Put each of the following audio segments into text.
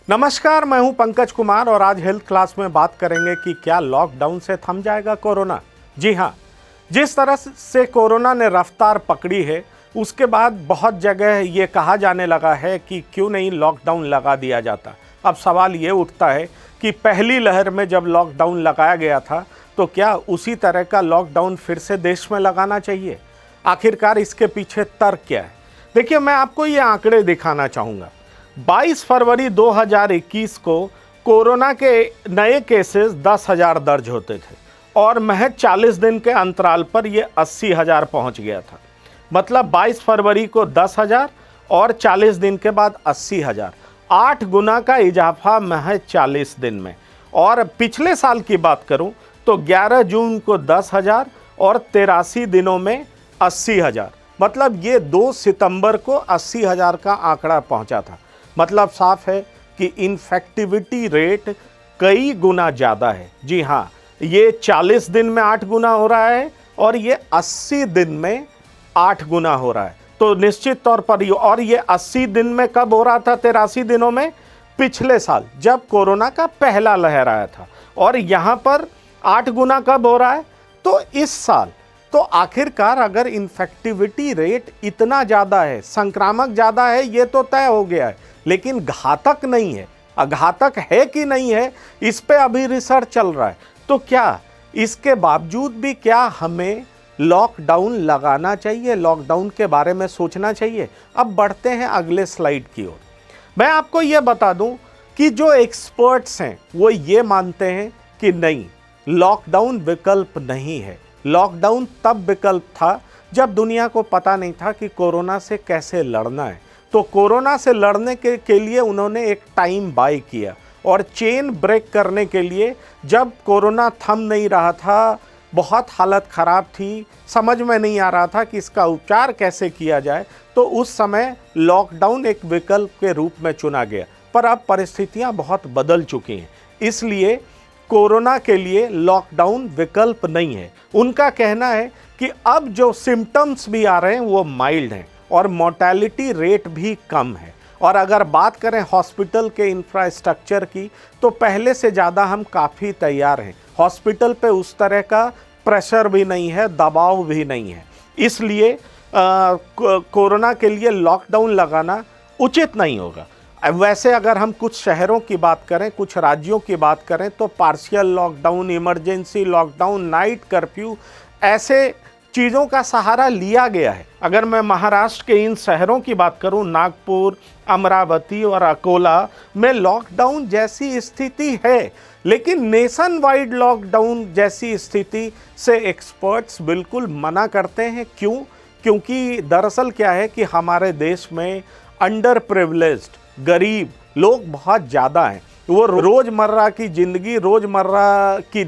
नमस्कार, मैं हूं पंकज कुमार और आज हेल्थ क्लास में बात करेंगे कि क्या लॉकडाउन से थम जाएगा कोरोना। जी हां, जिस तरह से कोरोना ने रफ्तार पकड़ी है उसके बाद बहुत जगह ये कहा जाने लगा है कि क्यों नहीं लॉकडाउन लगा दिया जाता। अब सवाल ये उठता है कि पहली लहर में जब लॉकडाउन लगाया गया था तो क्या उसी तरह का लॉकडाउन फिर से देश में लगाना चाहिए? आखिरकार इसके पीछे तर्क क्या है? देखिए, मैं आपको ये आंकड़े दिखाना चाहूँगा। 22 फरवरी 2021 को कोरोना के नए केसेस 10,000 दर्ज होते थे और महज 40 दिन के अंतराल पर ये 80,000 पहुंच गया था। मतलब 22 फरवरी को 10,000 और 40 दिन के बाद 80,000, 8 गुना का इजाफा महज 40 दिन में। और पिछले साल की बात करूं तो 11 जून को 10,000 और 83 दिनों में 80,000। मतलब ये 2 सितंबर को 80,000 का आंकड़ा पहुंचा था। मतलब साफ है कि इन्फेक्टिविटी रेट कई गुना ज़्यादा है। जी हाँ, ये 40 दिन में 8 गुना हो रहा है और ये 80 दिन में 8 गुना हो रहा है। तो निश्चित तौर पर और ये 80 दिन में कब हो रहा था, 83 दिनों में? पिछले साल जब कोरोना का पहला लहर आया था। और यहाँ पर 8 गुना कब हो रहा है? तो इस साल। तो आखिरकार अगर इन्फेक्टिविटी रेट इतना ज़्यादा है, संक्रामक ज़्यादा है, ये तो तय हो गया है, लेकिन घातक नहीं है। घातक है कि नहीं है, इस पे अभी रिसर्च चल रहा है। तो क्या इसके बावजूद भी क्या हमें लॉकडाउन लगाना चाहिए? लॉकडाउन के बारे में सोचना चाहिए? अब बढ़ते हैं अगले स्लाइड की ओर। मैं आपको ये बता दूं कि जो एक्सपर्ट्स हैं वो ये मानते हैं कि नहीं, लॉकडाउन विकल्प नहीं है। लॉकडाउन तब विकल्प था जब दुनिया को पता नहीं था कि कोरोना से कैसे लड़ना है। तो कोरोना से लड़ने के लिए उन्होंने एक टाइम बाय किया और चेन ब्रेक करने के लिए जब कोरोना थम नहीं रहा था, बहुत हालत ख़राब थी, समझ में नहीं आ रहा था कि इसका उपचार कैसे किया जाए, तो उस समय लॉकडाउन एक विकल्प के रूप में चुना गया। पर अब परिस्थितियां बहुत बदल चुकी हैं, इसलिए कोरोना के लिए लॉकडाउन विकल्प नहीं है। उनका कहना है कि अब जो सिम्टम्स भी आ रहे हैं वो माइल्ड हैं और मोर्टेलिटी रेट भी कम है। और अगर बात करें हॉस्पिटल के इंफ्रास्ट्रक्चर की, तो पहले से ज़्यादा हम काफ़ी तैयार हैं। हॉस्पिटल पे उस तरह का प्रेशर भी नहीं है, दबाव भी नहीं है, इसलिए कोरोना के लिए लॉकडाउन लगाना उचित नहीं होगा। वैसे अगर हम कुछ शहरों की बात करें, कुछ राज्यों की बात करें, तो partial lockdown, emergency lockdown, night curfew, ऐसे चीज़ों का सहारा लिया गया है। अगर मैं महाराष्ट्र के इन शहरों की बात करूं, नागपुर, अमरावती और अकोला में लॉकडाउन जैसी स्थिति है, लेकिन नेशन वाइड लॉकडाउन जैसी स्थिति से एक्सपर्ट्स बिल्कुल मना करते हैं। क्यों? क्योंकि दरअसल क्या है कि हमारे देश में अंडर प्रिविलेज्ड गरीब लोग बहुत ज़्यादा हैं। वो रोज़मर्रा की ज़िंदगी, रोज़मर्रा की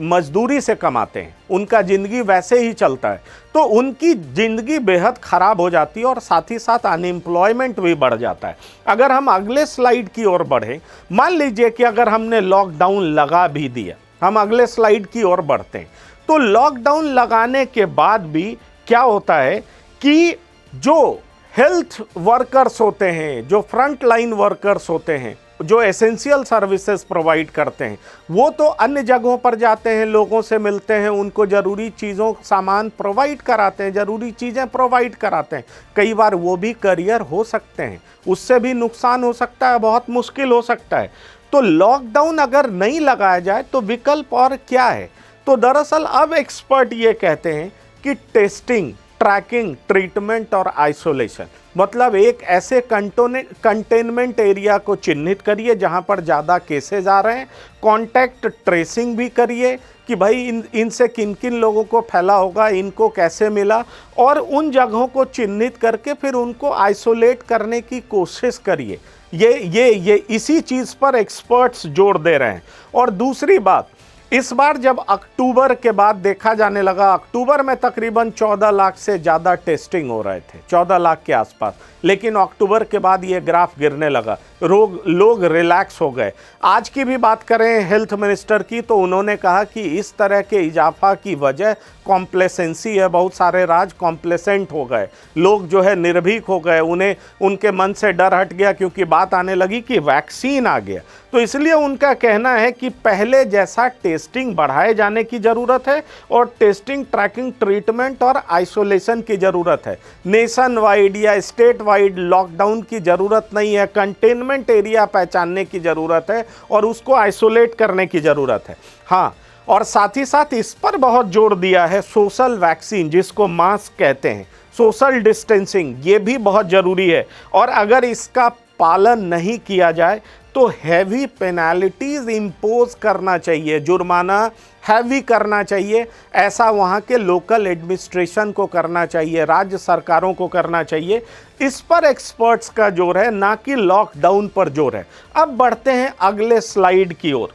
मजदूरी से कमाते हैं, उनका ज़िंदगी वैसे ही चलता है, तो उनकी ज़िंदगी बेहद ख़राब हो जाती है और साथ ही साथ अनएम्प्लॉयमेंट भी बढ़ जाता है। अगर हम अगले स्लाइड की ओर बढ़ें, मान लीजिए कि अगर हमने लॉकडाउन लगा भी दिया, हम अगले स्लाइड की ओर बढ़ते हैं, तो लॉकडाउन लगाने के बाद भी क्या होता है कि जो हेल्थ वर्कर्स होते हैं, जो फ्रंट लाइन वर्कर्स होते हैं, जो एसेंशियल सर्विसेज प्रोवाइड करते हैं, वो तो अन्य जगहों पर जाते हैं, लोगों से मिलते हैं, उनको ज़रूरी चीज़ों सामान प्रोवाइड कराते हैं, ज़रूरी चीज़ें प्रोवाइड कराते हैं। कई बार वो भी करियर हो सकते हैं, उससे भी नुकसान हो सकता है, बहुत मुश्किल हो सकता है। तो लॉकडाउन अगर नहीं लगाया जाए तो विकल्प और क्या है? तो दरअसल अब एक्सपर्ट ये कहते हैं कि टेस्टिंग, ट्रैकिंग, ट्रीटमेंट और आइसोलेशन, मतलब एक ऐसे कंटेनमेंट एरिया को चिन्हित करिए जहां पर ज़्यादा केसेस आ रहे हैं, कॉन्टैक्ट ट्रेसिंग भी करिए कि भाई इनसे किन किन लोगों को फैला होगा, इनको कैसे मिला, और उन जगहों को चिन्हित करके फिर उनको आइसोलेट करने की कोशिश करिए। ये इसी चीज़ पर एक्सपर्ट्स जोर दे रहे हैं। और दूसरी बात, इस बार जब अक्टूबर के बाद देखा जाने लगा, अक्टूबर में तकरीबन 14 लाख से ज़्यादा टेस्टिंग हो रहे थे, 14 लाख के आसपास, लेकिन अक्टूबर के बाद ये ग्राफ गिरने लगा, लोग रिलैक्स हो गए। आज की भी बात करें हेल्थ मिनिस्टर की, तो उन्होंने कहा कि इस तरह के इजाफा की वजह कॉम्प्लेसेंसी है, बहुत सारे राज्य कॉम्प्लेसेंट हो गए, लोग जो है निर्भीक हो गए, उन्हें उनके मन से डर हट गया क्योंकि बात आने लगी कि वैक्सीन आ गया। तो इसलिए उनका कहना है कि पहले जैसा टेस्टिंग बढ़ाए जाने की ज़रूरत है और टेस्टिंग, ट्रैकिंग, ट्रीटमेंट और आइसोलेशन की ज़रूरत है। नेशन वाइड या स्टेट वाइड लॉकडाउन की ज़रूरत नहीं है, कंटेनमेंट एरिया पहचानने की ज़रूरत है और उसको आइसोलेट करने की ज़रूरत है। हाँ, और साथ ही साथ इस पर बहुत जोर दिया है, सोशल वैक्सीन जिसको मास्क कहते हैं, सोशल डिस्टेंसिंग, ये भी बहुत ज़रूरी है। और अगर इसका पालन नहीं किया जाए तो हैवी पेनाल्टीज इम्पोज करना चाहिए, जुर्माना हैवी करना चाहिए। ऐसा वहाँ के लोकल एडमिनिस्ट्रेशन को करना चाहिए, राज्य सरकारों को करना चाहिए। इस पर एक्सपर्ट्स का जोर है, ना कि लॉकडाउन पर जोर है। अब बढ़ते हैं अगले स्लाइड की ओर।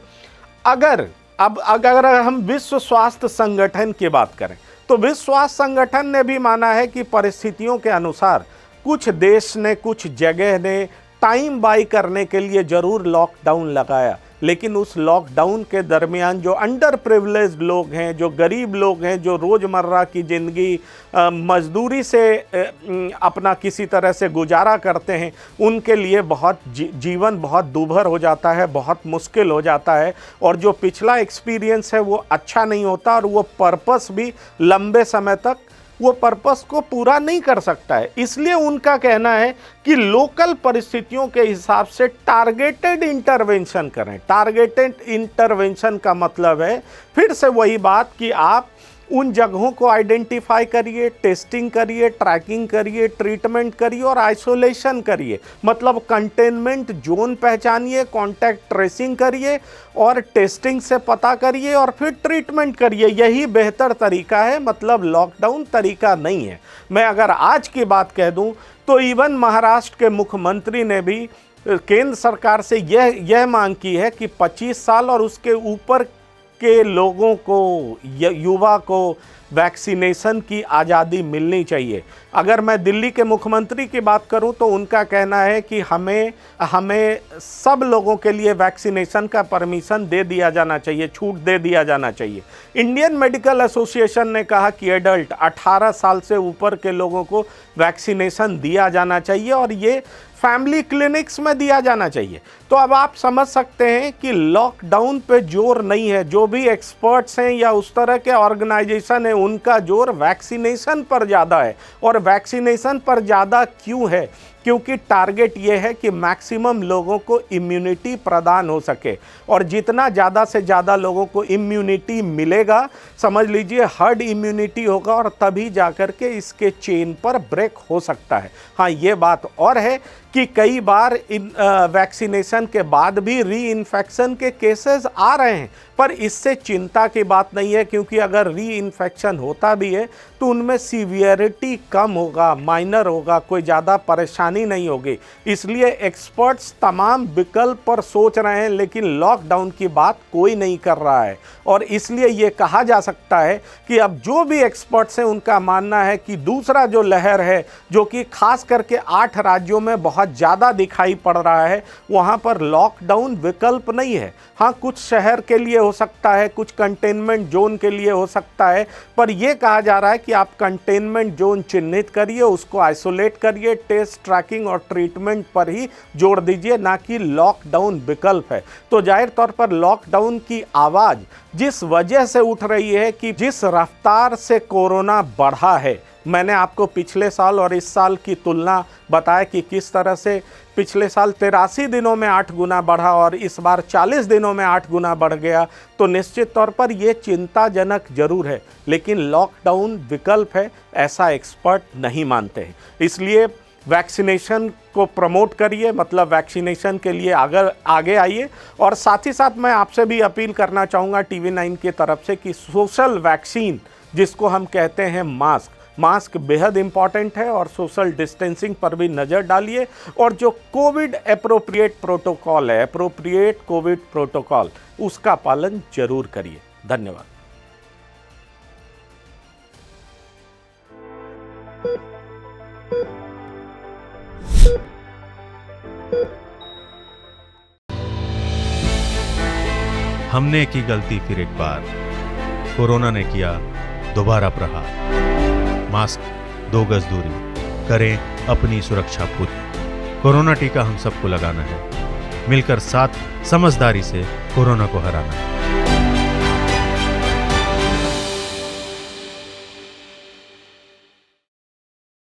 अगर हम विश्व स्वास्थ्य संगठन की बात करें तो विश्व स्वास्थ्य संगठन ने भी माना है कि परिस्थितियों के अनुसार कुछ देश ने, कुछ जगह ने टाइम बाई करने के लिए ज़रूर लॉकडाउन लगाया, लेकिन उस लॉकडाउन के दरमियान जो अंडर प्रिविलेज्ड लोग हैं, जो गरीब लोग हैं, जो रोज़मर्रा की ज़िंदगी मजदूरी से अपना किसी तरह से गुजारा करते हैं, उनके लिए बहुत जीवन बहुत दूभर हो जाता है, बहुत मुश्किल हो जाता है। और जो पिछला एक्सपीरियंस है वो अच्छा नहीं होता और वो पर्पस भी लंबे समय तक वो पर्पस को पूरा नहीं कर सकता है। इसलिए उनका कहना है कि लोकल परिस्थितियों के हिसाब से टारगेटेड इंटरवेंशन करें। टारगेटेड इंटरवेंशन का मतलब है फिर से वही बात कि आप उन जगहों को आइडेंटिफाई करिए, टेस्टिंग करिए, ट्रैकिंग करिए, ट्रीटमेंट करिए और आइसोलेशन करिए। मतलब कंटेनमेंट जोन पहचानिए, कॉन्टैक्ट ट्रेसिंग करिए और टेस्टिंग से पता करिए और फिर ट्रीटमेंट करिए। यही बेहतर तरीका है, मतलब लॉकडाउन तरीका नहीं है। मैं अगर आज की बात कह दूं तो इवन महाराष्ट्र के मुख्यमंत्री ने भी केंद्र सरकार से यह मांग की है कि 25 साल और उसके ऊपर के लोगों को, युवा को वैक्सीनेशन की आज़ादी मिलनी चाहिए। अगर मैं दिल्ली के मुख्यमंत्री की बात करूं तो उनका कहना है कि हमें सब लोगों के लिए वैक्सीनेशन का परमिशन दे दिया जाना चाहिए, छूट दे दिया जाना चाहिए। इंडियन मेडिकल एसोसिएशन ने कहा कि एडल्ट 18 साल से ऊपर के लोगों को वैक्सीनेशन दिया जाना चाहिए और ये फैमिली क्लिनिक्स में दिया जाना चाहिए। तो अब आप समझ सकते हैं कि लॉकडाउन पे जोर नहीं है। जो भी एक्सपर्ट्स हैं या उस तरह के ऑर्गेनाइजेशन हैं, उनका जोर वैक्सीनेशन पर ज़्यादा है। और वैक्सीनेशन पर ज़्यादा क्यों है? क्योंकि टारगेट ये है कि मैक्सिमम लोगों को इम्यूनिटी प्रदान हो सके और जितना ज़्यादा से ज़्यादा लोगों को इम्यूनिटी मिलेगा, समझ लीजिए हर्ड इम्यूनिटी होगा और तभी जाकर के इसके चेन पर ब्रेक हो सकता है। हाँ, ये बात और है कि कई बार वैक्सीनेशन के बाद भी री इन्फेक्शन के केसेस आ रहे हैं, पर इससे चिंता की बात नहीं है, क्योंकि अगर री इन्फेक्शन होता भी है तो उनमें सीवियरिटी कम होगा, माइनर होगा, कोई ज़्यादा परेशानी नहीं होगी। इसलिए एक्सपर्ट्स तमाम विकल्प पर सोच रहे हैं, लेकिन लॉकडाउन की बात कोई नहीं कर रहा है। और इसलिए ये कहा जा सकता है कि अब जो भी एक्सपर्ट्स हैं उनका मानना है कि दूसरा जो लहर है, जो कि खास करके 8 राज्यों में बहुत ज़्यादा दिखाई पड़ रहा है, वहाँ पर लॉकडाउन विकल्प नहीं है। हाँ, कुछ शहर के लिए हो सकता है, कुछ कंटेनमेंट जोन के लिए हो सकता है, पर यह कहा जा रहा है कि आप कंटेनमेंट जोन चिन्हित करिए, उसको आइसोलेट करिए, टेस्ट, ट्रैकिंग और ट्रीटमेंट पर ही जोर दीजिए, ना कि लॉकडाउन विकल्प है। तो जाहिर तौर पर लॉकडाउन की आवाज़ जिस वजह से उठ रही है कि जिस रफ्तार से कोरोना बढ़ा है, मैंने आपको पिछले साल और इस साल की तुलना बताया कि किस तरह से पिछले साल 83 दिनों में 8 गुना बढ़ा और इस बार 40 दिनों में 8 गुना बढ़ गया। तो निश्चित तौर पर यह चिंताजनक जरूर है, लेकिन लॉकडाउन विकल्प है ऐसा एक्सपर्ट नहीं मानते हैं। इसलिए वैक्सीनेशन को प्रमोट करिए, मतलब वैक्सीनेशन के लिए आगे आइए। और साथ ही साथ मैं आपसे भी अपील करना चाहूँगा TV9 की तरफ से कि सोशल वैक्सीन, जिसको हम कहते हैं मास्क बेहद इंपॉर्टेंट है और सोशल डिस्टेंसिंग पर भी नज़र डालिए। और जो कोविड अप्रोप्रिएट प्रोटोकॉल है, अप्रोप्रिएट कोविड प्रोटोकॉल, उसका पालन जरूर करिए। धन्यवाद। हमने की गलती फिर एक बार, कोरोना ने किया दोबारा प्रहार। मास्क, 2 गज दूरी, करें अपनी सुरक्षा खुद। कोरोना टीका हम सबको लगाना है, मिलकर साथ समझदारी से कोरोना को हराना है।